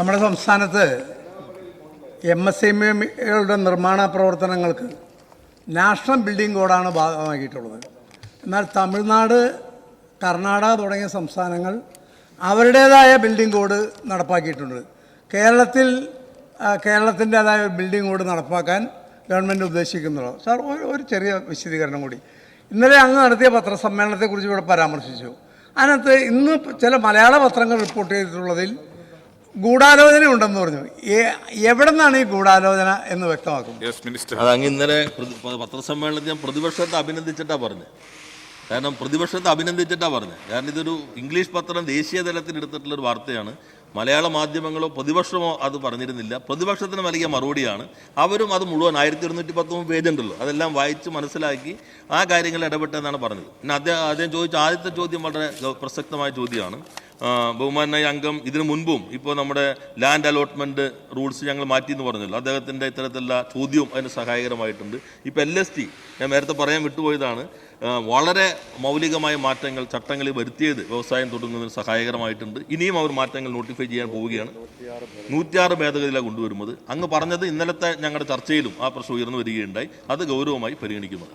നമ്മുടെ സംസ്ഥാനത്ത് MSMEകളുടെ നിർമ്മാണ പ്രവർത്തനങ്ങൾക്ക് നാഷണൽ ബിൽഡിംഗ് കോഡാണ് ഭാഗമാക്കിയിട്ടുള്ളത്. എന്നാൽ തമിഴ്നാട്, കർണാടക തുടങ്ങിയ സംസ്ഥാനങ്ങൾ അവരുടേതായ ബിൽഡിംഗ് കോഡ് നടപ്പാക്കിയിട്ടുണ്ട്. കേരളത്തിൻ്റേതായ ബിൽഡിംഗ് കോഡ് നടപ്പാക്കാൻ ഗവൺമെൻറ് ഉദ്ദേശിക്കുന്നുള്ളൂ. സാർ, ഒരു ചെറിയ വിശദീകരണം കൂടി. ഇന്നലെ അങ്ങ് നടത്തിയ പത്രസമ്മേളനത്തെക്കുറിച്ച് ഇവിടെ പരാമർശിച്ചു. അതിനകത്ത് ഇന്ന് ചില മലയാള പത്രങ്ങൾ റിപ്പോർട്ട് ചെയ്തിട്ടുള്ളതിൽ ഗൂഢാലോചന ഉണ്ടെന്ന് പറഞ്ഞു. എവിടെ നിന്നാണ് ഈ ഗൂഢാലോചന എന്ന് വ്യക്തമാക്കും? അത് അങ്ങ് ഇന്നലെ പത്രസമ്മേളനത്തിൽ ഞാൻ പ്രതിപക്ഷത്തെ അഭിനന്ദിച്ചിട്ടാണ് പറഞ്ഞത്. കാരണം ഇതൊരു ഇംഗ്ലീഷ് പത്രം ദേശീയ തലത്തിൽ എടുത്തിട്ടുള്ളൊരു വാർത്തയാണ്. മലയാള മാധ്യമങ്ങളോ പ്രതിപക്ഷമോ അത് പറഞ്ഞിരുന്നില്ല. പ്രതിപക്ഷത്തിന് നൽകിയ മറുപടിയാണ്. അവരും അത് മുഴുവൻ 1213 പേജുണ്ടല്ലോ, അതെല്ലാം വായിച്ച് മനസ്സിലാക്കി ആ കാര്യങ്ങൾ ഇടപെട്ടെന്നാണ് പറഞ്ഞത്. പിന്നെ അദ്ദേഹം ചോദിച്ച ആദ്യത്തെ ചോദ്യം വളരെ പ്രസക്തമായ ചോദ്യമാണ്. ബഹുമാനായ അംഗം ഇതിനു മുൻപും ഇപ്പോൾ നമ്മുടെ ലാൻഡ് അലോട്ട്മെൻറ്റ് റൂൾസ് ഞങ്ങൾ മാറ്റി എന്ന് പറഞ്ഞല്ലോ, അദ്ദേഹത്തിൻ്റെ ഇത്തരത്തിലുള്ള ചോദ്യവും അതിന് സഹായകരമായിട്ടുണ്ട്. ഇപ്പോൾ LST ഞാൻ നേരത്തെ പറയാൻ വിട്ടുപോയതാണ്. വളരെ മൗലികമായ മാറ്റങ്ങൾ ചട്ടങ്ങളിൽ വരുത്തിയത് വ്യവസായം തുടങ്ങുന്നതിന് സഹായകരമായിട്ടുണ്ട്. ഇനിയും അവർ മാറ്റങ്ങൾ നോട്ടിഫൈ ചെയ്യാൻ പോവുകയാണ്. 106 ഭേദഗതിയിലാണ് കൊണ്ടുവരുന്നത്. അങ്ങ് പറഞ്ഞത് ഇന്നലത്തെ ഞങ്ങളുടെ ചർച്ചയിലും ആ പ്രശ്നം ഉയർന്നു വരികയുണ്ടായി. അത് ഗൗരവമായി പരിഗണിക്കുന്നത്.